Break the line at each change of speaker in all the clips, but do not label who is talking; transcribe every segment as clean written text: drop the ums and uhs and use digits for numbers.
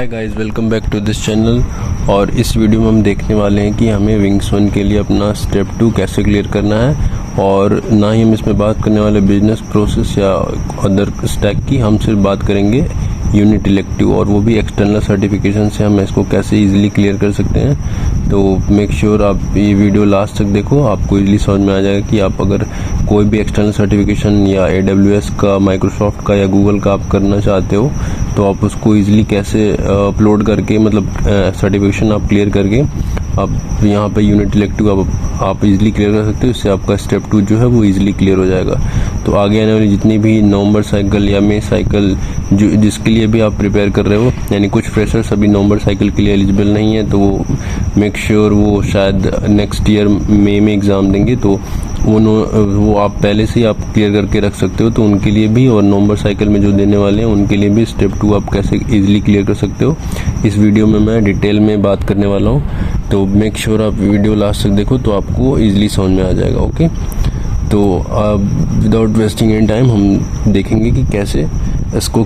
Hi guys, welcome back to this channel. और इस video में हम देखने वाले हैं कि हमें विंग्स वन के लिए अपना स्टेप 2 कैसे क्लियर करना है। और ना ही हम इसमें बात करने वाले बिजनेस प्रोसेस या अदर स्टैक की, हम सिर्फ बात करेंगे यूनिट इलेक्टिव, और वो भी एक्सटर्नल सर्टिफिकेशन से हम इसको कैसे इजीली क्लियर कर सकते हैं। तो मेक श्योर आप ये वीडियो लास्ट तक देखो, आपको इजीली समझ में आ जाएगा कि आप अगर कोई भी एक्सटर्नल सर्टिफिकेशन या AWS का, माइक्रोसॉफ्ट का या गूगल का आप करना चाहते हो तो आप उसको इजीली कैसे अपलोड करके, मतलब सर्टिफिकेशन आप क्लियर करके आप यहाँ पे यूनिट इलेक्टिव आप इजीली क्लियर कर सकते हो। इससे आपका स्टेप 2 जो है वो इजीली क्लियर हो जाएगा। तो आगे आने वाली जितनी भी नवंबर साइकिल या मई साइकिल जो जिसके लिए भी आप प्रिपेयर कर रहे हो, यानी कुछ फ्रेशर्स अभी नवंबर साइकिल के लिए एलिजिबल नहीं है, तो वो मेक श्योर वो शायद नेक्स्ट ईयर मई में एग्ज़ाम देंगे, तो वो आप पहले से ही आप क्लियर करके रख सकते हो। तो उनके लिए भी, और नवंबर साइकिल में जो देने वाले हैं उनके लिए भी स्टेप 2 आप कैसे इजीली क्लियर कर सकते हो, इस वीडियो में मैं डिटेल में बात करने वाला हूँ। तो मेक श्योर आप वीडियो लास्ट तक देखो, तो आपको इजीली समझ में आ जाएगा। ओके, तो विदाउट वेस्टिंग एनी टाइम हम देखेंगे कि कैसे इसको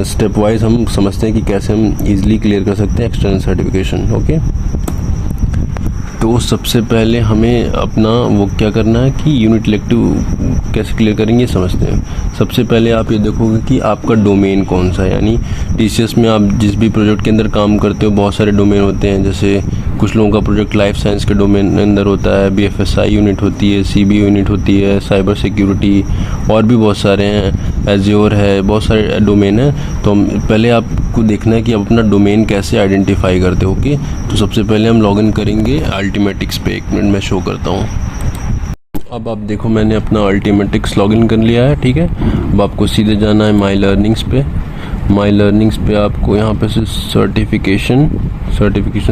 स्टेप वाइज हम समझते हैं कि कैसे हम इजीली क्लियर कर सकते हैं एक्सटर्नल सर्टिफिकेशन। ओके, तो सबसे पहले हमें अपना वो क्या करना है कि यूनिट इलेक्टिव कैसे क्लियर करेंगे समझते हैं। सबसे पहले आप ये देखोगे कि आपका डोमेन कौन सा है, यानी TCS में आप जिस भी प्रोजेक्ट के अंदर काम करते हो बहुत सारे डोमेन होते हैं। जैसे कुछ लोगों का प्रोजेक्ट लाइफ साइंस के डोमेन के अंदर होता है, BFSI यूनिट होती है, CB यूनिट होती है, साइबर सिक्योरिटी, और भी बहुत सारे हैं, एज्योर है, बहुत सारे डोमेन हैं। तो पहले आपको देखना है कि आप अपना डोमेन कैसे आइडेंटिफाई करते हो। ओके, तो सबसे पहले हम लॉगिन करेंगे अल्टीमेटिक्स पे। 1 मिनट में शो करता हूँ। अब आप देखो मैंने अपना अल्टीमेटिक्स लॉगिन कर लिया है। ठीक है, अब आपको सीधे जाना है माई लर्निंग्स पे। माई लर्निंग्स पे आपको यहाँ पे से सर्टिफिकेशन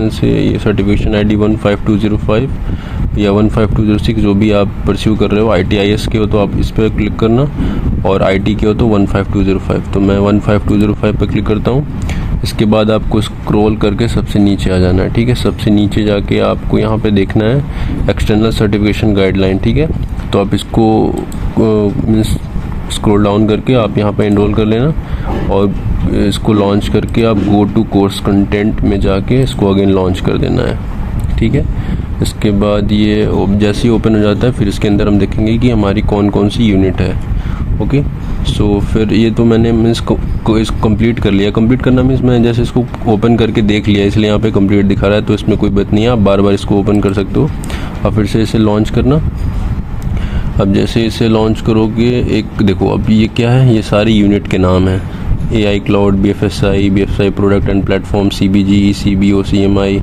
से ये सर्टिफिकेशन ID 15205 या 15206 जो भी आप परस्यू कर रहे हो, ITIS के हो तो आप इस पर क्लिक करना, और IT के हो तो 15205। तो मैं 15205 पर क्लिक करता हूँ। इसके बाद आपको स्क्रॉल करके सबसे नीचे आ जाना है। ठीक है, सबसे नीचे जाके आपको यहाँ पे देखना है एक्सटर्नल सर्टिफिकेशन गाइडलाइन। ठीक है, तो आप इसको मीन्स स्क्रॉल डाउन करके आप यहाँ पे एनरोल कर लेना, और इसको लॉन्च करके आप गो टू कोर्स कंटेंट में जाके इसको अगेन लॉन्च कर देना है। ठीक है, इसके बाद ये जैसे ही ओपन हो जाता है फिर इसके अंदर हम देखेंगे कि हमारी कौन कौन सी यूनिट है। ओके, सो फिर ये तो मैंने मीन्स को इसको कंप्लीट कर लिया। कंप्लीट करना मीन्स मैं जैसे इसको ओपन करके देख लिया, इसलिए यहाँ पे कंप्लीट दिखा रहा है, तो इसमें कोई बात नहीं है, आप बार बार इसको ओपन कर सकते हो। और फिर से इसे लॉन्च करना। अब जैसे इसे लॉन्च करोगे, एक देखो अब ये क्या है, ये सारी यूनिट के नाम हैं। AI cloud, BFSI product and platform, CBG, CBO, CMI,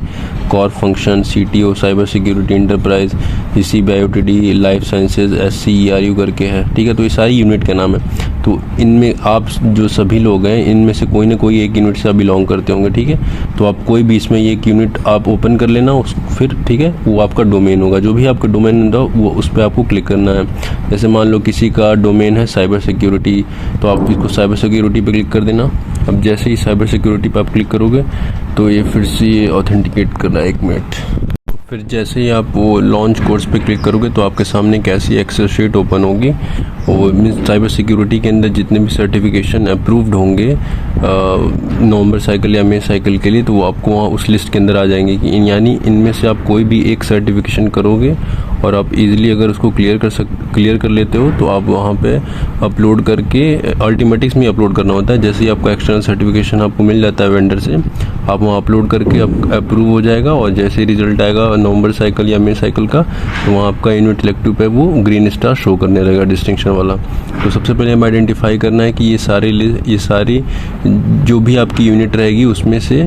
core function, CTO, cyber security, enterprise, ECB, IOTD, life sciences, SCERU करके है। ठीक है, तो ये सारी यूनिट के नाम है। तो इनमें आप जो सभी लोग हैं इनमें से कोई ना कोई एक यूनिट से बिलोंग करते होंगे। ठीक है, तो आप कोई भी इसमें एक यूनिट आप ओपन कर लेना उस फिर। ठीक है, वो आपका डोमेन होगा, जो भी आपका डोमेन होगा वो उस पर आपको क्लिक करना है। जैसे मान लो किसी का डोमेन है साइबर सिक्योरिटी, तो आप इसको साइबर सिक्योरिटी पे क्लिक कर देना। अब जैसे ही साइबर सिक्योरिटी पे आप क्लिक करोगे तो ये फिर से ये ऑथेंटिकेट कर रहा है। 1 मिनट। फिर जैसे ही आप वो लॉन्च कोर्स पे क्लिक करोगे तो आपके सामने कैसी एक्सेल शीट ओपन होगी। और मीन्स साइबर सिक्योरिटी के अंदर जितने भी सर्टिफिकेशन अप्रूव्ड होंगे नवंबर साइकिल या मई साइकिल के लिए, तो वो आपको वहाँ उस लिस्ट के अंदर आ जाएंगे कि यानी इनमें से आप कोई भी एक सर्टिफिकेशन करोगे और आप इजीली अगर उसको क्लियर कर लेते हो तो आप वहाँ पे अपलोड करके अल्टीमेटिक्स में अपलोड करना होता है। जैसे ही आपका एक्सटर्नल सर्टिफिकेशन आपको मिल जाता है वेंडर से, आप वहाँ अपलोड करके अप्रूव हो जाएगा, और जैसे ही रिजल्ट आएगा नवंबर साइकिल या मई साइकिल का, तो वहाँ आपका यूनिट इलेक्टिव पे वो ग्रीन स्टार शो करने लगेगा, डिस्टिंक्शन वाला। तो सबसे पहले हमें आइडेंटिफाई करना है कि ये सारी जो भी आपकी यूनिट रहेगी उसमें से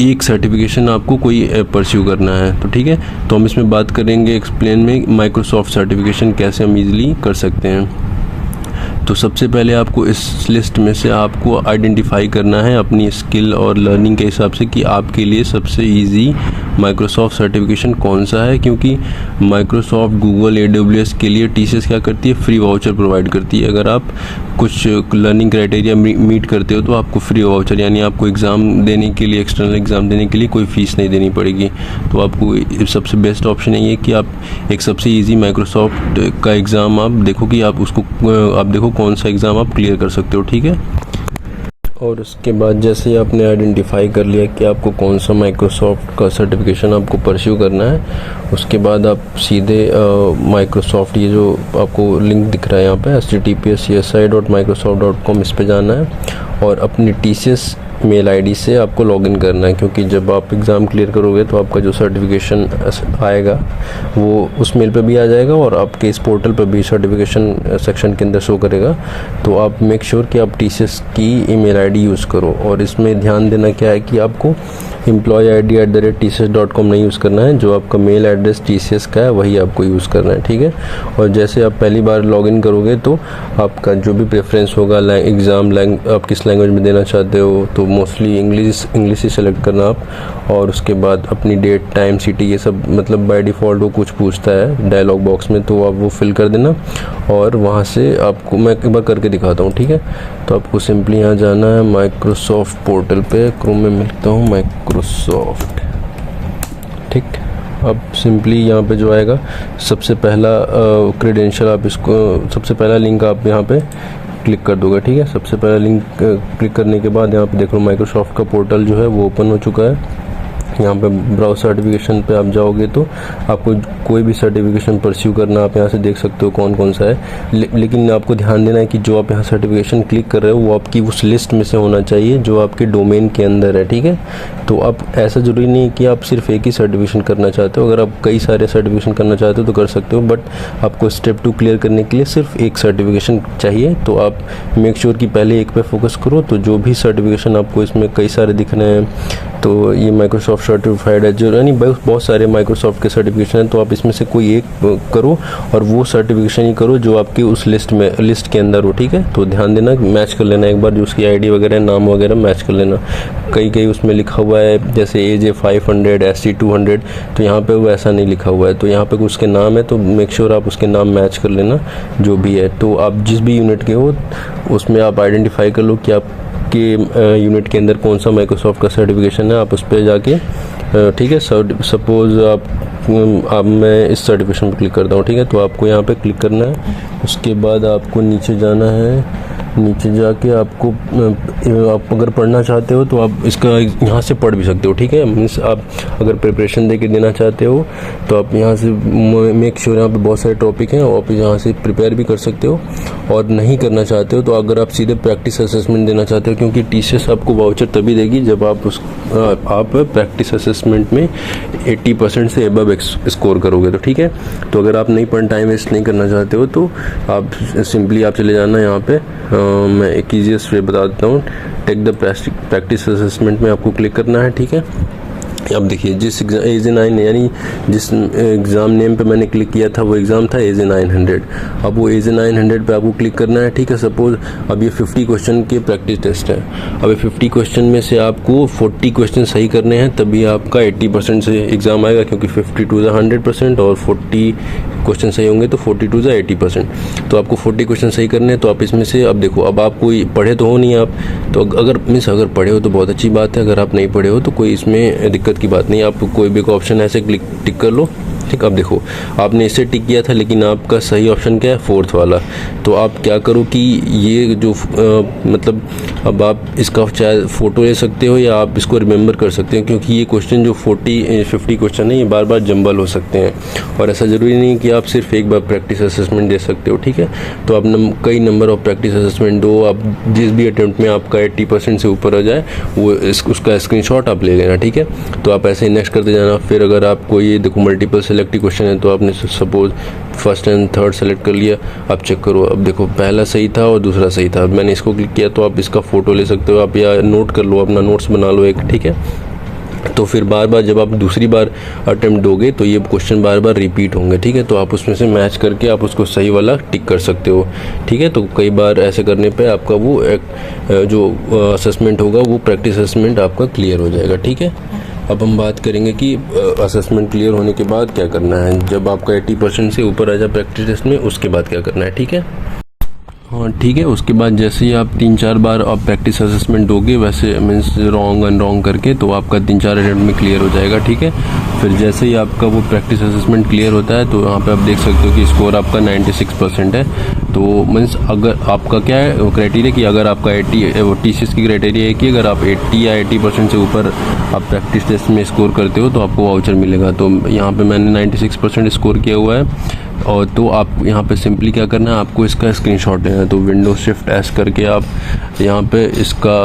एक सर्टिफिकेशन आपको कोई परस्यू करना है। तो ठीक है, तो हम इसमें बात करेंगे एक्सप्लेन में माइक्रोसॉफ्ट सर्टिफिकेशन कैसे हम इजीली कर सकते हैं। तो सबसे पहले आपको इस लिस्ट में से आपको आइडेंटिफाई करना है अपनी स्किल और लर्निंग के हिसाब से कि आपके लिए सबसे इजी माइक्रोसॉफ्ट सर्टिफिकेशन कौन सा है। क्योंकि माइक्रोसॉफ्ट, गूगल, AWS के लिए TCS क्या करती है, फ्री वाउचर प्रोवाइड करती है। अगर आप कुछ लर्निंग क्राइटेरिया मीट करते हो तो आपको फ्री वाउचर, यानी आपको एग्ज़ाम देने के लिए, एक्सटर्नल एग्ज़ाम देने के लिए कोई फ़ीस नहीं देनी पड़ेगी। तो आपको सबसे बेस्ट ऑप्शन यही है कि आप एक सबसे ईजी माइक्रोसॉफ्ट का एग्ज़ाम आप देखो कि आप उसको आप देखो कौन सा एग्ज़ाम आप क्लियर कर सकते हो। ठीक है, और उसके बाद जैसे ही आपने आइडेंटिफाई कर लिया कि आपको कौन सा माइक्रोसॉफ्ट का सर्टिफिकेशन आपको परस्यू करना है, उसके बाद आप सीधे माइक्रोसॉफ्ट ये जो आपको लिंक दिख रहा है यहाँ पे https://csi.microsoft.com इस पे जाना है और अपनी TCS मेल आईडी से आपको लॉगिन करना है, क्योंकि जब आप एग्ज़ाम क्लियर करोगे तो आपका जो सर्टिफिकेशन आएगा वो उस मेल पे भी आ जाएगा और आपके इस पोर्टल पर भी सर्टिफिकेशन सेक्शन के अंदर शो करेगा। तो आप मेक श्योर कि आप TCS की ईमेल आईडी यूज़ करो। और इसमें ध्यान देना क्या है कि आपको employee@tcs.com नहीं यूज़ करना है, जो आपका मेल एड्रेस TCS का है वही आपको यूज़ करना है, ठीक है। और जैसे आप पहली बार लॉगिन करोगे तो आपका जो भी प्रेफरेंस होगा एग्ज़ाम आप किस लैंग्वेज में देना चाहते हो, तो मोस्टली इंग्लिश ही सेलेक्ट करना आप। और उसके बाद अपनी डेट, टाइम, सिटी, ये सब मतलब बाय डिफ़ॉल्ट वो कुछ पूछता है डायलॉग बॉक्स में, तो आप वो फिल कर देना। और वहाँ से आपको मैं एक बार करके दिखाता हूँ, ठीक है। तो आपको सिंपली यहाँ जाना है माइक्रोसॉफ्ट पोर्टल पे, क्रोम में लिखता हूँ माइक्रोसॉफ्ट, ठीक। अब सिंपली यहाँ पे जो आएगा सबसे पहला क्रेडेंशियल, आप इसको सबसे पहला लिंक आप यहाँ पे क्लिक कर दोगे, ठीक है। सबसे पहला लिंक क्लिक करने के बाद यहाँ पे देख लो माइक्रोसॉफ्ट का पोर्टल जो है वो ओपन हो चुका है। यहाँ पे ब्राउज सर्टिफिकेशन पे आप जाओगे तो आपको कोई भी सर्टिफिकेशन परस्यू करना, आप यहाँ से देख सकते हो कौन कौन सा है। लेकिन आपको ध्यान देना है कि जो आप यहाँ सर्टिफिकेशन क्लिक कर रहे हो वो आपकी उस लिस्ट में से होना चाहिए जो आपके डोमेन के अंदर है, ठीक है। तो आप ऐसा ज़रूरी नहीं है कि आप सिर्फ एक ही सर्टिफिकेशन करना चाहते हो, अगर आप कई सारे सर्टिफिकेशन करना चाहते हो तो कर सकते हो, बट आपको स्टेप 2 क्लियर करने के लिए सिर्फ एक सर्टिफिकेशन चाहिए। तो आप मेक श्योर कि पहले एक पे फोकस करो। तो जो भी सर्टिफिकेशन आपको इसमें कई सारे दिख रहे हैं, तो ये माइक्रोसॉफ्ट सर्टिफाइड है जो, यानी बहुत सारे माइक्रोसॉफ्ट के सर्टिफिकेशन हैं, तो आप इसमें से कोई एक करो और वो सर्टिफिकेशन ही करो जो आपकी उस लिस्ट के अंदर हो, ठीक है। तो ध्यान देना, मैच कर लेना एक बार, जो उसकी आईडी वगैरह, नाम वगैरह मैच कर लेना। कई उसमें लिखा हुआ है जैसे AJ 500 SC 200, तो यहाँ पे वो ऐसा नहीं लिखा हुआ है, तो यहाँ पे उसके नाम है, तो मेक श्योर आप उसके नाम मैच कर लेना जो भी है। तो आप जिस भी यूनिट के हो उसमें आप आइडेंटिफाई कर लो कि आप के यूनिट के अंदर कौन सा माइक्रोसॉफ्ट का सर्टिफिकेशन है, आप उस पर जाके, ठीक है। सपोज़ आप मैं इस सर्टिफिकेशन पर क्लिक करता हूँ, ठीक है। तो आपको यहाँ पे क्लिक करना है, उसके बाद आपको नीचे जाना है, नीचे जाके आपको आप अगर पढ़ना चाहते हो तो आप इसका यहाँ से पढ़ भी सकते हो, ठीक है। मीन्स आप अगर प्रिपरेशन दे के देना चाहते हो तो आप यहाँ से मेक श्योर, यहाँ पे बहुत सारे टॉपिक हैं और आप यहाँ से प्रिपेयर भी कर सकते हो। और नहीं करना चाहते हो तो अगर आप सीधे प्रैक्टिस असेसमेंट देना चाहते हो, क्योंकि TCS आपको वाउचर तभी देगी जब आप आप प्रैक्टिस असेसमेंट में 80% से अबव स्कोर करोगे, तो ठीक है। तो अगर आप नहीं टाइम वेस्ट नहीं करना चाहते हो तो आप सिंपली आप चले जाना यहाँ पे, मैं एक ईजीएस्ट वे बता देता हूँ, टेक द प्रैक्टिस असेसमेंट में आपको क्लिक करना है, ठीक है। अब देखिए जिस AZ9 यानी जिस एग्ज़ाम नेम पे मैंने क्लिक किया था वो एग्ज़ाम था AZ900। अब वो AZ900 पे आपको क्लिक करना है, ठीक है। सपोज़ अब ये 50 क्वेश्चन के प्रैक्टिस टेस्ट है। अब ये 50 क्वेश्चन में से आपको 40 क्वेश्चन सही करने हैं, तभी आपका 80% से एग्ज़ाम आएगा, क्योंकि 50 टू 100% और 40 क्वेश्चन सही होंगे तो 40 टू 80%। तो आपको 40 क्वेश्चन सही करने हैं। तो आप इसमें से, अब देखो, अब आप कोई पढ़े तो हो नहीं आप, तो अगर पढ़े हो तो बहुत अच्छी बात है, अगर आप नहीं पढ़े हो तो कोई इसमें दिक्कत की बात नहीं। आप कोई भी ऑप्शन ऐसे टिक कर लो, ठीक। अब देखो आपने इसे टिक किया था, लेकिन आपका सही ऑप्शन क्या है, 4th वाला। तो आप क्या करो कि ये जो मतलब अब आप इसका चाहे फ़ोटो ले सकते हो या आप इसको रिमेंबर कर सकते हो, क्योंकि ये क्वेश्चन जो 50 क्वेश्चन है ये बार बार जंबल हो सकते हैं, और ऐसा ज़रूरी नहीं कि आप सिर्फ एक बार प्रैक्टिस असेसमेंट दे सकते हो, ठीक है। तो आप कई नंबर ऑफ प्रैक्टिस असेसमेंट दो, आप जिस भी अटैम्प्ट में आपका 80% से ऊपर आ जाए वो उसका स्क्रीनशॉट आप ले लेना, ठीक है। तो आप ऐसे ही नेक्स्ट करते जाना। फिर अगर आपको ये देखो मल्टीपल सेलेक्टिव क्वेश्चन है, तो आपने suppose first and third select कर लिया, आप चेक करो। अब देखो पहला सही था और दूसरा सही था, मैंने इसको क्लिक किया, तो आप इसका फ़ोटो ले सकते हो आप, या नोट कर लो, अपना नोट्स बना लो एक, ठीक है। तो फिर बार बार जब आप दूसरी बार अटेम्प्ट दोगे तो ये क्वेश्चन बार बार रिपीट होंगे, ठीक है। तो आप उसमें से मैच करके आप उसको सही वाला टिक कर सकते हो, ठीक है। तो कई बार ऐसे करने पे आपका वो एक जो असेसमेंट होगा वो प्रैक्टिस असेसमेंट आपका क्लियर हो जाएगा, ठीक है। अब हम बात करेंगे कि असेसमेंट क्लियर होने के बाद क्या करना है, जब आपका 80% से ऊपर आ जाए प्रैक्टिस टेस्ट में, उसके बाद क्या करना है, ठीक है। हाँ ठीक है, उसके बाद जैसे ही आप 3-4 बार आप प्रैक्टिस असेसमेंट दोगे, वैसे मीन्स रॉन्ग अनरॉन्ग करके, तो आपका 3-4 अटेम्प्ट में क्लियर हो जाएगा, ठीक है। फिर जैसे ही आपका वो प्रैक्टिस असेसमेंट क्लियर होता है तो यहाँ पे आप देख सकते हो कि स्कोर आपका 96% है। तो मीन्स अगर आपका क्या है क्राइटेरिया कि अगर आपका 80 वो TCS की क्राइटेरिया है कि अगर आप 80 या 80% से ऊपर आप प्रैक्टिस टेस्ट में स्कोर करते हो तो आपको वाउचर मिलेगा। तो यहाँ पे मैंने 96% स्कोर किया हुआ है। और तो आप यहाँ पे सिंपली क्या करना है, आपको इसका स्क्रीनशॉट लेना है। तो विंडो शिफ्ट एस करके आप यहाँ पे इसका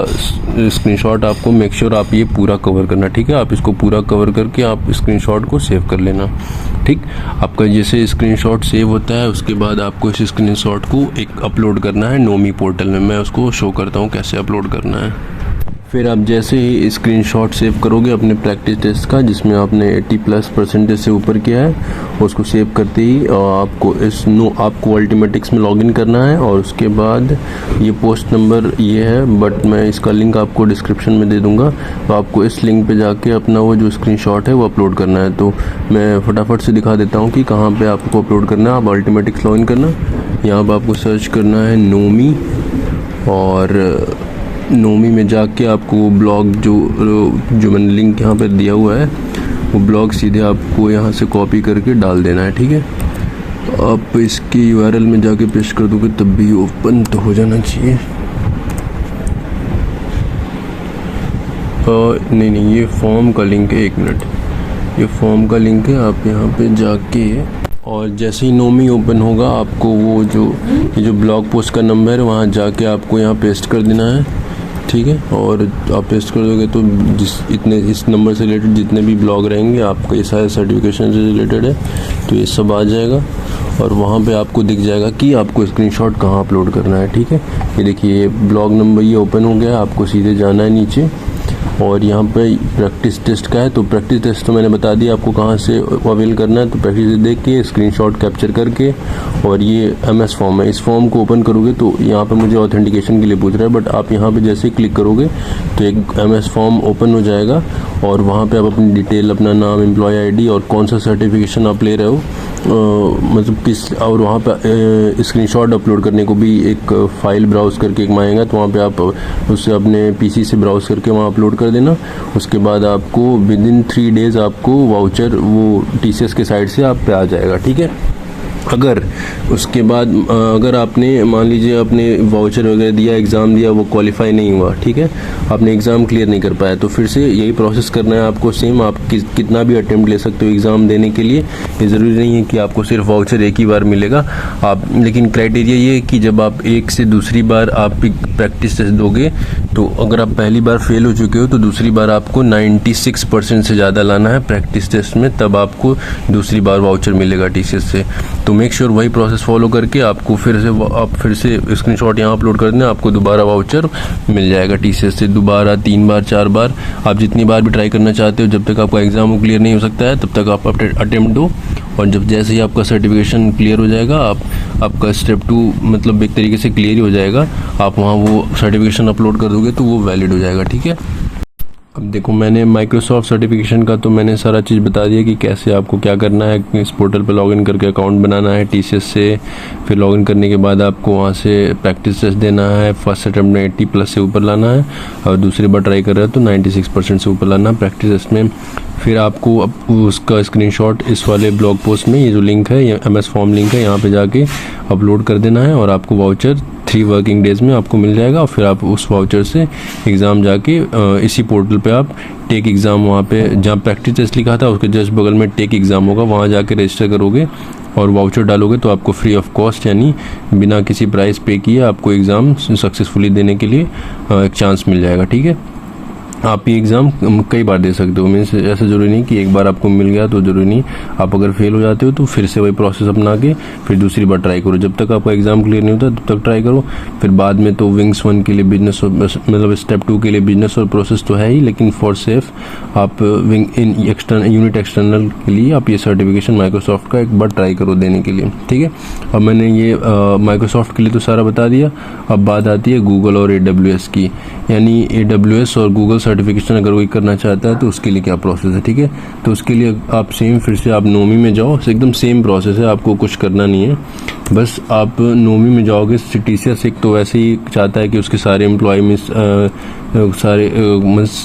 स्क्रीनशॉट आपको मेक श्योर आप ये पूरा कवर करना, ठीक है। आप इसको पूरा कवर करके आप स्क्रीनशॉट को सेव कर लेना, ठीक। आपका जैसे स्क्रीनशॉट सेव होता है उसके बाद आपको इस स्क्रीनशॉट को एक अपलोड करना है नोमी पोर्टल में। मैं उसको शो करता हूँ कैसे अपलोड करना है। फिर आप जैसे ही स्क्रीनशॉट सेव करोगे अपने प्रैक्टिस टेस्ट का जिसमें आपने 80+ % से ऊपर किया है, उसको सेव करते ही आपको अल्टीमेटिक्स में लॉगिन करना है। और उसके बाद ये पोस्ट नंबर ये है, बट मैं इसका लिंक आपको डिस्क्रिप्शन में दे दूंगा। तो आपको इस लिंक पे जाके अपना वो जो स्क्रीनशॉट है वो अपलोड करना है। तो मैं फटाफट से दिखा देता हूँ कि कहाँ पर आपको अपलोड करना है। आप अल्टीमेटिक्स लॉगिन करना, यहाँ पर आपको सर्च करना है नोमी, और नोमी में जाके आपको वो ब्लॉग जो मैंने लिंक यहाँ पर दिया हुआ है वो ब्लॉग सीधे आपको यहाँ से कॉपी करके डाल देना है, ठीक है। तो आप इसकी URL में जाके पेस्ट कर दोगे तब भी ओपन तो हो जाना चाहिए। नहीं ये फॉर्म का लिंक है, 1 मिनट, ये फॉर्म का लिंक है। आप यहाँ पे जाके और जैसे ही नोमी ओपन होगा आपको वो ये जो ब्लॉग पोस्ट का नंबर है वहाँ जाके आपको यहाँ पेस्ट कर देना है, ठीक है। और आप पेस्ट कर दोगे तो इस नंबर से रिलेटेड जितने भी ब्लॉग रहेंगे आपका ये सारे सर्टिफिकेशन से रिलेटेड है तो ये सब आ जाएगा। और वहाँ पे आपको दिख जाएगा कि आपको स्क्रीनशॉट कहाँ अपलोड करना है, ठीक है। ये देखिए ये ब्लॉग नंबर ये ओपन हो गया, आपको सीधे जाना है नीचे और यहाँ पे प्रैक्टिस टेस्ट का है। तो प्रैक्टिस टेस्ट तो मैंने बता दिया आपको कहाँ से अवेल करना है। तो प्रैक्टिस देख के स्क्रीनशॉट कैप्चर करके, और ये MS फॉर्म है, इस फॉर्म को ओपन करोगे तो यहाँ पे मुझे ऑथेंटिकेशन के लिए पूछ रहा है, बट आप यहाँ पे जैसे ही क्लिक करोगे तो एक MS फॉर्म ओपन हो जाएगा और वहाँ पे आप अपनी डिटेल, अपना नाम, एम्प्लॉय ID और कौन सा सर्टिफिकेशन आप ले रहे हो मतलब किस, और वहाँ पे स्क्रीनशॉट अपलोड करने को भी एक फ़ाइल ब्राउज़ करके एक मांगेगा। तो वहाँ पे आप उससे अपने PC से ब्राउज़ करके वहाँ अपलोड कर देना। उसके बाद आपको विदिन 3 डेज़ आपको वाउचर वो TCS के साइड से आप पे आ जाएगा, ठीक है। अगर उसके बाद अगर आपने मान लीजिए आपने वाउचर वगैरह दिया, एग्ज़ाम दिया, वो क्वालिफाई नहीं हुआ, ठीक है, आपने एग्ज़ाम क्लियर नहीं कर पाया, तो फिर से यही प्रोसेस करना है आपको सेम। आप कितना भी अटेम्प्ट ले सकते हो एग्ज़ाम देने के लिए, ये ज़रूरी नहीं है कि आपको सिर्फ वाउचर एक ही बार मिलेगा। आप लेकिन क्राइटेरिया ये है कि जब आप एक से दूसरी बार आप प्रैक्टिस टेस्ट दोगे तो अगर आप पहली बार फेल हो चुके हो तो दूसरी बार आपको 96% से ज़्यादा लाना है प्रैक्टिस टेस्ट में, तब आपको दूसरी बार वाउचर मिलेगा TCS से। तो मेक श्योर वही प्रोसेस फॉलो करके आपको फिर से स्क्रीनशॉट यहाँ अपलोड कर देना, आपको दोबारा वाउचर मिल जाएगा TCS से। दोबारा 3 बार 4 बार आप जितनी बार भी ट्राई करना चाहते हो, जब तक आपका एग्ज़ाम क्लियर नहीं हो सकता है तब तक आप अटेम्प्ट दो। और जब जैसे ही आपका सर्टिफिकेशन क्लियर हो जाएगा आपका स्टेप 2 मतलब एक तरीके से क्लियर ही हो जाएगा, आप वहाँ वो सर्टिफिकेशन अपलोड कर दोगे तो वो वैलिड हो जाएगा, ठीक है। अब देखो मैंने माइक्रोसॉफ्ट सर्टिफिकेशन का तो मैंने सारा चीज़ बता दिया कि कैसे आपको क्या करना है। इस पोर्टल पर लॉगिन करके अकाउंट बनाना है TCS से, फिर लॉगिन करने के बाद आपको वहाँ से प्रैक्टिस टेस्ट देना है। फर्स्ट अटेम्प्ट में 80+ से ऊपर लाना है और दूसरी बार ट्राई कर रहे हो तो 96% से ऊपर लाना है प्रैक्टिस टेस्ट में। फिर आपको उसका स्क्रीनशॉट इस वाले ब्लॉग पोस्ट में ये जो लिंक है, ये MS फॉर्म लिंक है, यहाँ पे जाके अपलोड कर देना है और आपको वाउचर 3 वर्किंग डेज़ में आपको मिल जाएगा। और फिर आप उस वाउचर से एग्ज़ाम जाके इसी पोर्टल पे आप टेक एग्ज़ाम, वहाँ पे जहाँ प्रैक्टिस टेस्ट लिखा था उसके जस्ट बगल में टेक एग्ज़ाम होगा, वहाँ जाके रजिस्टर करोगे और वाउचर डालोगे तो आपको फ्री ऑफ कॉस्ट यानी बिना किसी प्राइस पे किए आपको एग्ज़ाम सक्सेसफुली देने के लिए एक चांस मिल जाएगा, ठीक है। आप ये एग्ज़ाम कई बार दे सकते हो, मीन्स ऐसा ज़रूरी नहीं कि एक बार आपको मिल गया तो ज़रूरी नहीं। आप अगर फेल हो जाते हो तो फिर से वही प्रोसेस अपना के फिर दूसरी बार ट्राई करो, जब तक आपका एग्ज़ाम क्लियर नहीं होता तब तक ट्राई करो। फिर बाद में तो विंग्स 1 के लिए बिजनेस, मतलब स्टेप 2 के लिए बिजनेस और प्रोसेस तो है ही, लेकिन फॉर सेफ आप यूनिट एक्सटर्नल के लिए आप ये सर्टिफिकेशन माइक्रोसॉफ्ट का एक बार ट्राई करो देने के लिए, ठीक है। अब मैंने ये माइक्रोसॉफ्ट के लिए तो सारा बता दिया। अब बात आती है गूगल और AWS की, यानी AWS और गूगल सर्टिफिकेशन अगर कोई करना चाहता है तो उसके लिए क्या प्रोसेस है, ठीक है। तो उसके लिए आप सेम फिर से आप नोमी में जाओ, एकदम सेम प्रोसेस है, आपको कुछ करना नहीं है। बस आप नोमी में जाओगे, TCS एक तो वैसे ही चाहता है कि उसके सारे एम्प्लॉय सारे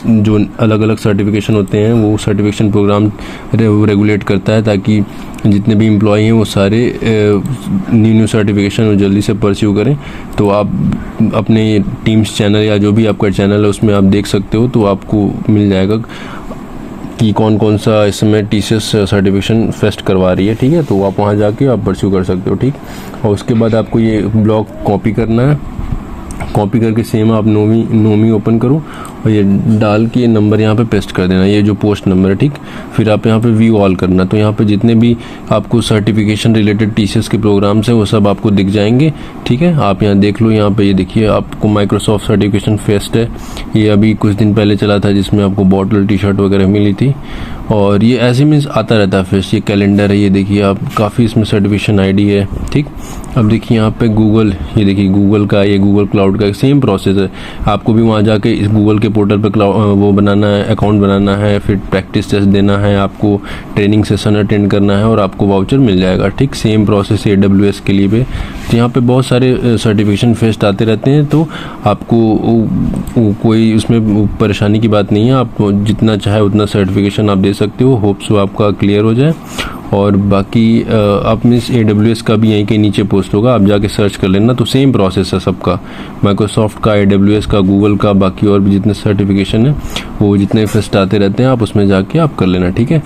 जो अलग अलग सर्टिफिकेशन होते हैं वो सर्टिफिकेशन प्रोग्राम रेगुलेट करता है, ताकि जितने भी एम्प्लॉय हैं वो सारे न्यू सर्टिफिकेशन जल्दी से परस्यू करें। तो आप अपने टीम्स चैनल या जो भी आपका चैनल है उसमें आप देख सकते हो, तो आपको मिल जाएगा कि कौन कौन सा इस समय TCS सर्टिफिकेशन फेस्ट करवा रही है। ठीक है, तो आप वहाँ जाके आप परस्यू कर सकते हो। ठीक, और उसके बाद आपको ये ब्लॉग कॉपी करना है। कॉपी करके सेम आप नोमी ओपन करो और ये डाल के नंबर यहाँ पे पेस्ट कर देना, ये जो पोस्ट नंबर है। ठीक, फिर आप यहाँ पे व्यू ऑल करना, तो यहाँ पे जितने भी आपको सर्टिफिकेशन रिलेटेड TCS के प्रोग्राम्स हैं वो सब आपको दिख जाएंगे। ठीक है, आप यहाँ देख लो, यहाँ पे ये देखिए आपको माइक्रोसॉफ्ट सर्टिफिकेशन फेस्ट है, ये अभी कुछ दिन पहले चला था, जिसमें आपको बॉटल T-शर्ट वगैरह मिली थी। और ये ऐसे मीन्स आता रहता है फेस्ट। ये कैलेंडर है, ये देखिए आप काफ़ी इसमें सर्टिफिकेशन ID है। ठीक, अब देखिए यहाँ पे गूगल, ये देखिए गूगल का, ये गूगल क्लाउड का सेम प्रोसेस है। आपको भी वहाँ जाके इस गूगल के पोर्टल पे वो बनाना है, अकाउंट बनाना है, फिर प्रैक्टिस टेस्ट देना है, आपको ट्रेनिंग सेशन अटेंड करना है और आपको वाउचर मिल जाएगा। ठीक, सेम प्रोसेस AWS के लिए भी। तो यहाँ पे बहुत सारे सर्टिफिकेशन फेस्ट आते रहते हैं, तो आपको कोई उसमें परेशानी की बात नहीं है। आप जितना चाहे उतना सर्टिफिकेशन आप दे सकते हो। होप सो आपका क्लियर हो जाए। और बाकी आप मीन्स AWS का भी यहीं के नीचे पोस्ट होगा, आप जाके सर्च कर लेना। तो सेम प्रोसेस है सबका, माइक्रोसॉफ्ट का, AWS का, गूगल का, बाकी और भी जितने सर्टिफिकेशन है वो जितने फेस्ट आते रहते हैं आप उसमें जाके आप कर लेना। ठीक है,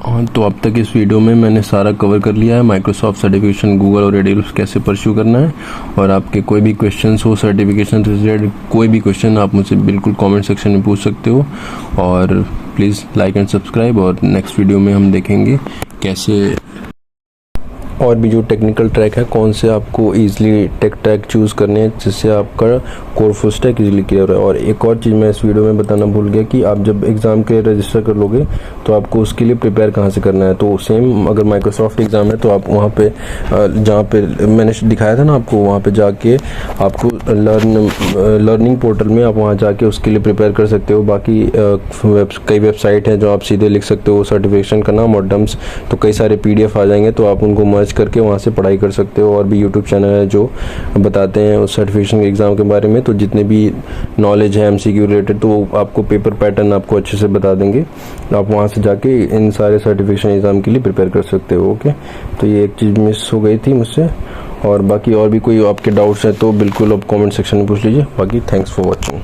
हाँ, तो अब तक इस वीडियो में मैंने सारा कवर कर लिया है, माइक्रोसॉफ्ट सर्टिफिकेशन, गूगल और AWS कैसे परस्यू करना है। और आपके कोई भी क्वेश्चंस हो सर्टिफिकेशन से रिलेटेड, कोई भी क्वेश्चन आप मुझसे बिल्कुल कमेंट सेक्शन में पूछ सकते हो। और प्लीज़ लाइक एंड सब्सक्राइब, और नेक्स्ट वीडियो में हम देखेंगे कैसे और भी जो टेक्निकल ट्रैक है कौन से आपको ईजिली टेक ट्रैक चूज़ करने हैं, जिससे आपका core full stack easily clear है। और एक और चीज़ मैं इस वीडियो में बताना भूल गया कि आप जब एग्ज़ाम के रजिस्टर कर लोगे तो आपको उसके लिए प्रिपेयर कहाँ से करना है। तो सेम अगर माइक्रोसॉफ्ट एग्ज़ाम है तो आप वहाँ पे जहाँ पे मैंने दिखाया था ना आपको, वहाँ पे जाके आपको लर्निंग पोर्टल में आप वहाँ जाके उसके लिए प्रिपेयर कर सकते हो। बाकी कई वेबसाइट हैं जो आप सीधे लिख सकते हो सर्टिफिकेशन का नाम और डम्स, तो कई सारे PDF आ जाएंगे, तो आप उनको मर्ज करके वहाँ से पढ़ाई कर सकते हो। और भी YouTube चैनल है जो बताते हैं उस सर्टिफिकेशन के एग्ज़ाम के बारे में, तो जितने भी नॉलेज है MCQ रिलेटेड, तो वो आपको पेपर पैटर्न आपको अच्छे से बता देंगे। आप वहाँ से जाके इन सारे सर्टिफिकेशन एग्ज़ाम के लिए प्रिपेयर कर सकते हो। ओके, तो ये एक चीज़ मिस हो गई थी मुझसे। और बाकी और भी कोई आपके डाउट्स हैं तो बिल्कुल आप कमेंट सेक्शन में पूछ लीजिए। बाकी थैंक्स फॉर वॉचिंग।